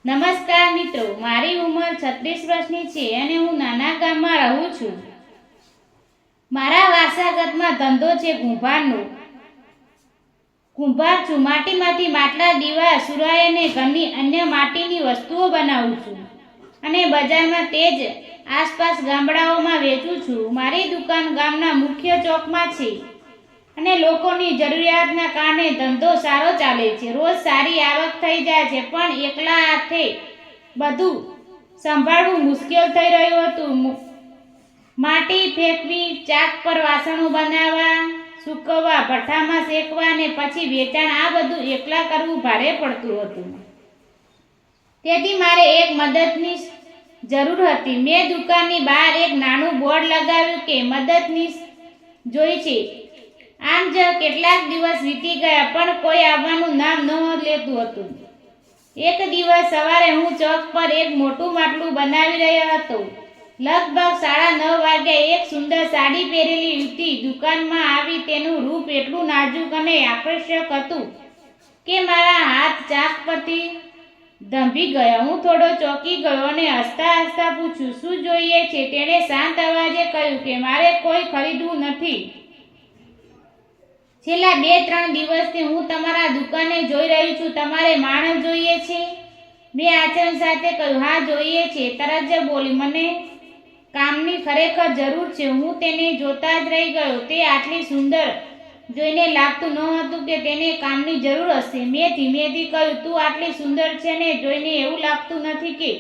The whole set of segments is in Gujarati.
નમસ્કાર મિત્રો, મારી ઉંમર 36 વર્ષની છે અને હું નાના ગામમાં રહું છું. મારા વારસાગતમાં ધંધો છે કુંભારનો. કુંભાર છું. માટીમાંથી માટલા, દીવા, સુરાઈ અને ઘરની અન્ય માટીની વસ્તુઓ બનાવું છું અને બજારમાં તે જ આસપાસ ગામડાઓમાં વેચું છું. મારી દુકાન ગામના મુખ્ય ચોકમાં છે અને લોકોની જરૂરિયાતના કારણે ધંધો સારો ચાલે છે. રોજ સારી આવક થઈ જાય છે, પણ એકલા હાથે બધું સંભાળવું મુશ્કેલ થઈ રહ્યું હતું. માટી ફેંકવી, ચાક પર વાસણો બનાવવા, સૂકવવા, ભઠ્ઠામાં શેકવા અને પછી વેચાણ, આ બધું એકલા કરવું ભારે પડતું હતું. તેથી મારે એક મદદનીશ જરૂર હતી. મેં દુકાનની બહાર એક નાનું બોર્ડ લગાવ્યું કે મદદનીશ જોઈ છે. આમ જ કેટલાક દિવસ વીતી ગયા, પણ કોઈ આવવાનું નામ ન લેતું હતું. એક દિવસ સવારે હું ચોક પર એક મોટું માટલું બનાવી રહ્યો હતો. લગભગ 9:30 વાગ્યે એક સુંદર સાડી પહેરેલી યુવતી દુકાનમાં આવી. તેનું રૂપ એટલું નાજુક અને આકર્ષક હતું કે મારા હાથ ચાક પરથી ધંભી ગયા. હું થોડો ચોંકી ગયો અને હસતા હસતા પૂછ્યું, શું જોઈએ છે? તેણે શાંત અવાજે કહ્યું કે મારે કોઈ ખરીદવું નથી. છેલ્લા 2-3 દિવસથી હું તમારા દુકાને જોઈ રહી છું. તમારે માણસ જોઈએ છે? મેં આચરણ સાથે કહ્યું, હા જોઈએ છે. તરત જ બોલી, મને કામની ખરેખર જરૂર છે. હું તેને જોતા જ રહી ગયો. તે આટલી સુંદર જોઈને લાગતું ન હતું કે તેને કામની જરૂર હશે. મેં ધીમેથી કહ્યું, તું આટલી સુંદર છે ને જોઈને એવું લાગતું નથી કે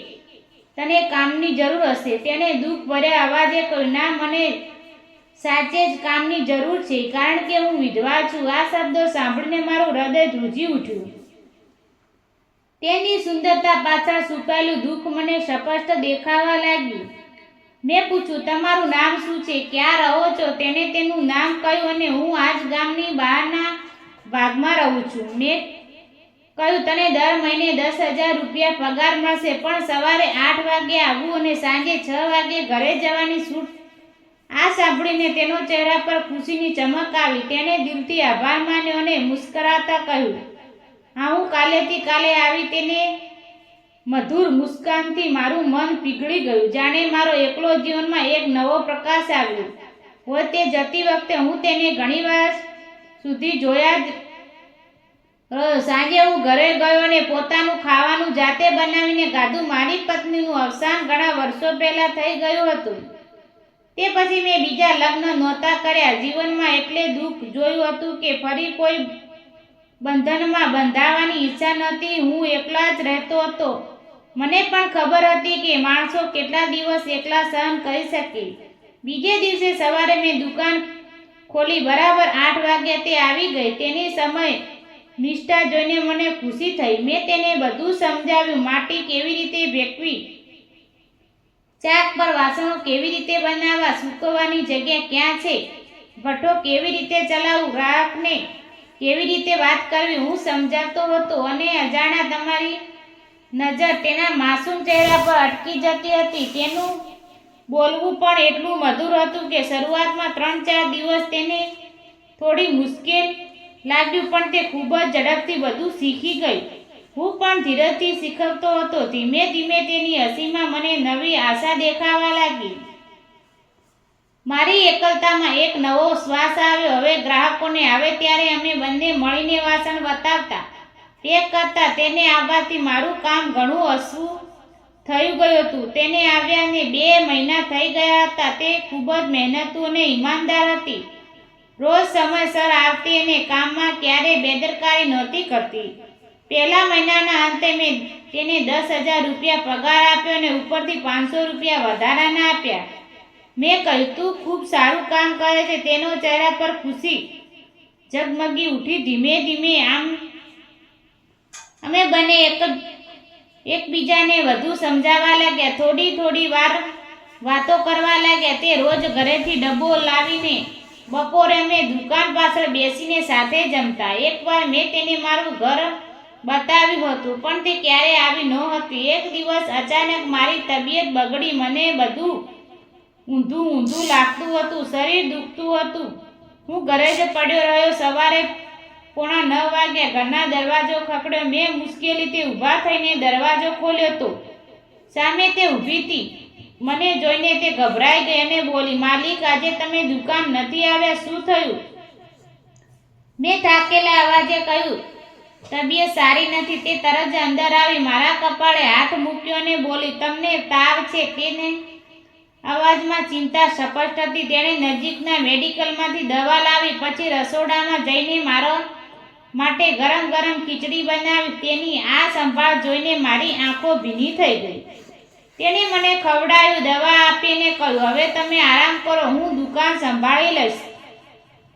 તને કામની જરૂર હશે. તેણે દુઃખ ભર્યા અવાજે કહ્યું, ના, મને સાચે જ કામની જરૂર છે, કારણ કે હું વિધવા છું. આ શબ્દો સાંભળીને મારું હૃદય ધ્રુજી ઉઠ્યું. તેની સુંદરતા પાછળ છુપાયેલું દુઃખ મને સ્પષ્ટ દેખાવા લાગ્યું. મેં પૂછ્યું, તમારું નામ શું છે? ક્યાં રહો છો? તેણે તેનું નામ કહ્યું અને હું આ જ ગામની બહારના ભાગમાં રહું છું. મેં કહ્યું, તને દર મહિને 10,000 રૂપિયા પગાર મળશે, પણ સવારે 8 વાગે આવવું અને સાંજે 6 વાગે ઘરે જવાની છૂટ. આ સાંભળીને તેનો ચહેરા પર ખુશીની ચમક આવી. તેણે દિલથી આભાર માન્યો અને મુસ્કરાતા કહ્યું, હા, હું કાલે આવી. તેને મધુર મુસ્કાનથી મારું મન પીગળી ગયું, જાણે મારો એકલો જીવનમાં એક નવો પ્રકાશ આવ્યો હોય. તે જતી વખતે હું તેને ઘણીવાર સુધી જોયા જ. સાંજે હું ઘરે ગયો અને પોતાનું ખાવાનું જાતે બનાવીને ખાધું. મારી પત્નીનું અવસાન ઘણા વર્ષો પહેલા થઈ ગયું હતું. તે પછી મેં બીજા લગ્ન નહોતા કર્યા. જીવનમાં એટલે દુઃખ જોયું હતું કે ફરી કોઈ બંધનમાં બંધાવાની ઈચ્છા નહોતી. હું એકલા જ રહેતો હતો. મને પણ ખબર હતી કે માણસો કેટલા દિવસ એકલા સહન કરી શકે. બીજે દિવસે સવારે મેં દુકાન ખોલી. બરાબર 8 વાગ્યે તે આવી ગઈ. તેની સમય નિષ્ઠા જોઈને મને ખુશી થઈ. મેં તેને બધું સમજાવ્યું, માટી કેવી રીતે ફેંકવી, ચાક પર વાસણો કેવી રીતે બનાવવા, સૂકવવાની જગ્યા ક્યાં છે, ભઠ્ઠો કેવી રીતે ચલાવવું, ગ્રાહકને કેવી રીતે વાત કરવી. હું સમજાવતો હતો અને અજાણ્યા તમારી નજર તેના માસૂમ ચહેરા પર અટકી જતી હતી. તેનું બોલવું પણ એટલું મધુર હતું કે શરૂઆતમાં 3-4 દિવસ તેને થોડી મુશ્કેલ લાગ્યું, પણ તે ખૂબ જ ઝડપથી બધું શીખી ગઈ. હું પણ ધીરજથી શીખવતો હતો. ધીમે ધીમે તેની હસીમાં મને નવી આશા દેખાવા લાગી. મારી એકલતામાં એક નવો શ્વાસ આવ્યો. હવે ગ્રાહકોને આવે ત્યારે અમે બંને મળીને વાસણ વટાવતા, પેક કરતા. તેને આવવાથી મારું કામ ઘણું હસવું થઈ ગયું હતું. તેને આવ્યાને 2 મહિના થઈ ગયા હતા. તે ખૂબ જ મહેનતુ અને ઈમાનદાર હતી. રોજ સમયસર આવતી અને કામમાં ક્યારેય બેદરકારી નહોતી કરતી. પહેલા મહિનાના અંતે મેં તેને 10,000 રૂપિયા પગાર આપ્યો અને ઉપરથી 500 રૂપિયા વધારાના આપ્યા. મેં કહ્યું, તું ખૂબ સારું કામ કરે છે. તેનો ચહેરા પર ખુશી ઝગમગી ઉઠી. ધીમે ધીમે અમે બંને એકબીજાને વધુ સમજાવવા લાગ્યા. થોડી વાર વાતો કરવા લાગ્યા. તે રોજ ઘરેથી ડબ્બો લાવીને બપોરે અમે દુકાન પાછળ બેસીને સાથે જમતા. એકવાર મેં તેને મારું ઘર બતાવ્યું હતું, પણ તે ક્યારેય આવી નહોતી. એક દિવસ અચાનક મારી તબિયત બગડી. મને બધું ઊંધું લાગતું હતું. શરીર દુખતું હતું. હું ઘરે જ પડ્યો રહ્યો. સવારે 9:15 વાગ્યા. ઘરના દરવાજો ખખડ્યો. મેં મુશ્કેલીથી ઊભા થઈને દરવાજો ખોલ્યો તો સામે તે ઊભી હતી. મને જોઈને તે ગભરાઈ ગઈ અને બોલી, માલિક, આજે તમે દુકાન નથી આવ્યા, શું થયું? મેં થાકેલા અવાજે કહ્યું, તબિયત સારી નથી. તે તરત જ અંદર આવી મારા કપાળે હાથ મૂક્યો અને બોલી, તમને તાવ છે? તેને અવાજમાં ચિંતા સ્પષ્ટ હતી. તેણે નજીકના મેડિકલમાંથી દવા લાવી, પછી રસોડામાં જઈને મારા માટે ગરમ ગરમ ખીચડી બનાવી. તેની આ સંભાળ જોઈને મારી આંખો ભીની થઈ ગઈ. તેણે મને ખવડાવ્યું, દવા આપીને કહ્યું, હવે તમે આરામ કરો, હું દુકાન સંભાળી લઈશ.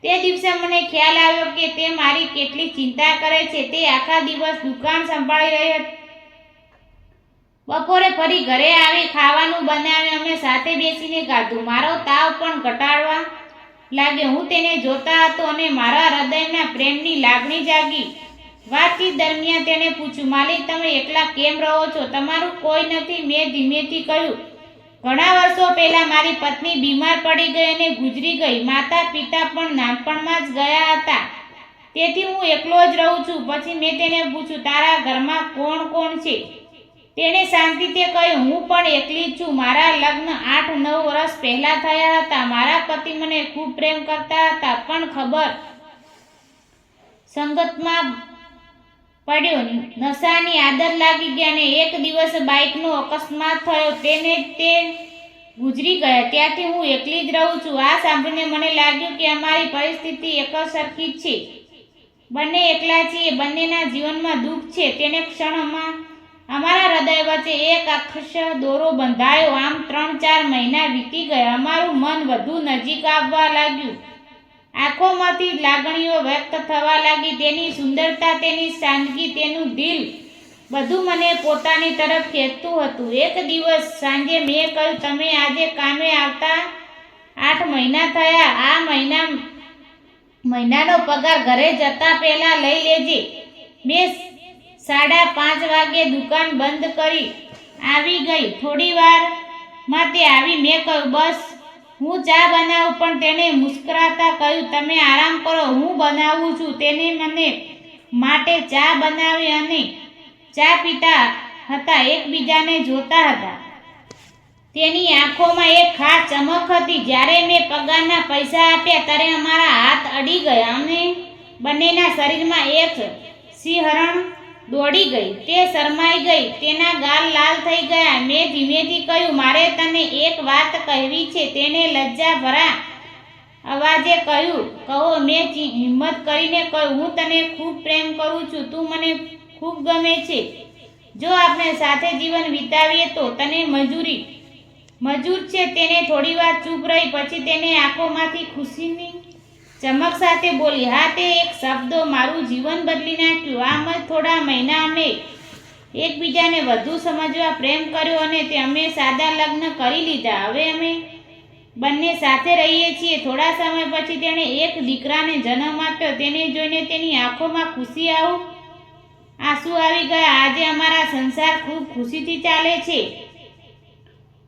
તે દિવસે મને ખ્યાલ આવ્યો કે તે મારી કેટલી ચિંતા કરે છે. તે આખા દિવસ દુકાન સંભાળી રહી હતી. બપોરે ફરી ઘરે આવી ખાવાનું બનાવ્યું. અમે સાથે બેસીને ખાધું. મારો તાવ પણ ઘટાડવા લાગ્યો. હું તેને જોતા હતો અને મારા હૃદયમાં પ્રેમની લાગણી જાગી. વાતચીત દરમિયાન તેણે પૂછ્યું, માલિક, તમે એકલા કેમ રહો છો? તમારું કોઈ નથી? મેં ધીમેથી કહ્યું, ઘણા વર્ષો પહેલા મારી પત્ની બીમાર પડી ગઈ અને ગુજરી ગઈ. માતા પિતા પણ નાનપણમાં જ ગયા હતા, તેથી હું એકલો જ રહું છું. પછી મેં તેને પૂછ્યું, તારા ઘરમાં કોણ કોણ છે? તેણે શાંતિથી કહ્યું, હું પણ એકલી જ છું. મારા લગ્ન 8-9 વર્ષ પહેલા થયા હતા. મારા પતિ મને ખૂબ પ્રેમ કરતા હતા, પણ ખબર સંગતમાં પડ્યો, નશાની આદત લાગી ગઈ અને એક દિવસ બાઇકનો અકસ્માત થયો. તે ગુજરી ગયા. ત્યાંથી હું એકલી જ રહું છું. આ સાંભળીને મને લાગ્યું કે અમારી પરિસ્થિતિ એક સરખી જ છે. બંને એકલા છીએ. બંનેના જીવનમાં દુઃખ છે. તેને ક્ષણમાં અમારા હૃદય વચ્ચે એક આકર્ષ દોરો બંધાયો. આમ 3-4 મહિના વીતી ગયા. અમારું મન વધુ નજીક આવવા લાગ્યું. આંખોમાંથી લાગણીઓ વ્યક્ત થવા લાગી. તેની સુંદરતા, તેની સાદગી, તેનું દિલ, બધું મને પોતાની તરફ ખેંચતું હતું. એક દિવસ સાંજે મેં કહ્યું, તમે આજે કામે આવતા 8 મહિના થયા. આ મહિનાનો પગાર ઘરે જતા પહેલા લઈ લેજે. મેં 5:30 વાગે દુકાન બંધ કરી આવી ગઈ. થોડી વારમાં તે આવી. મેં કહ્યું, બસ હું ચા બનાવું. પણ તેણે મુસ્કરાતા કહ્યું, તમે આરામ કરો, હું બનાવું છું. તેને મને માટે ચા બનાવી અને ચા પીતા હતા, એકબીજાને જોતા હતા. તેની આંખોમાં એક ખાસ ચમક હતી. જ્યારે મેં પગારના પૈસા આપ્યા ત્યારે અમારા હાથ અડી ગયા અને બંનેના શરીરમાં એક સિંહરણ દોડી ગઈ. તે શરમાઈ ગઈ. તેના ગાલ લાલ થઈ ગયા. મેં ધીમેથી કહ્યું, મારે તને એક વાત કહેવી છે. તેને લજ્જાભરા અવાજે કહ્યું, કહો. મેં હિંમત કરીને કહ્યું, હું તને ખૂબ પ્રેમ કરું છું. તું મને ખૂબ ગમે છે. જો આપણે સાથે જીવન વિતાવીએ તો તને મંજૂર છે. તેને થોડીવાર ચૂપ રહી. પછી તેને આંખોમાંથી ખુશીની ચમક સાથે બોલી, હા, તે એક શબ્દો મારું જીવન બદલી નાખ્યું. આમ જ થોડા મહિના અમે એકબીજાને વધુ સમજવા પ્રેમ કર્યો અને અમે સાદા લગ્ન કરી લીધા. હવે અમે બંને સાથે રહીએ છીએ. થોડા સમય પછી તેણે એક દીકરાને જન્મ આપ્યો. તેને જોઈને તેની આંખોમાં આંસુ આવી ગયા. આજે અમારા સંસાર ખૂબ ખુશીથી ચાલે છે.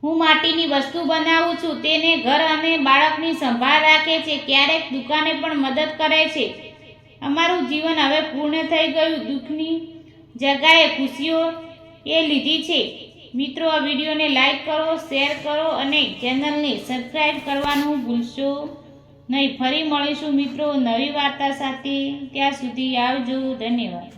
હું માટીની વસ્તુ બનાવું છું. તેને ઘર અને બાળકની સંભાળ રાખે છે. ક્યારેક દુકાને પણ મદદ કરે છે. અમારું જીવન હવે પૂર્ણ થઈ ગયું. દુઃખની જગાએ ખુશીઓ લીધી છે. મિત્રો, આ વિડીયોને લાઈક કરો, શેર કરો અને ચેનલને સબસ્ક્રાઈબ કરવાનું ભૂલશો નહીં. ફરી મળીશું મિત્રો નવી વાર્તા સાથે. ત્યાં સુધી આવજો. ધન્યવાદ.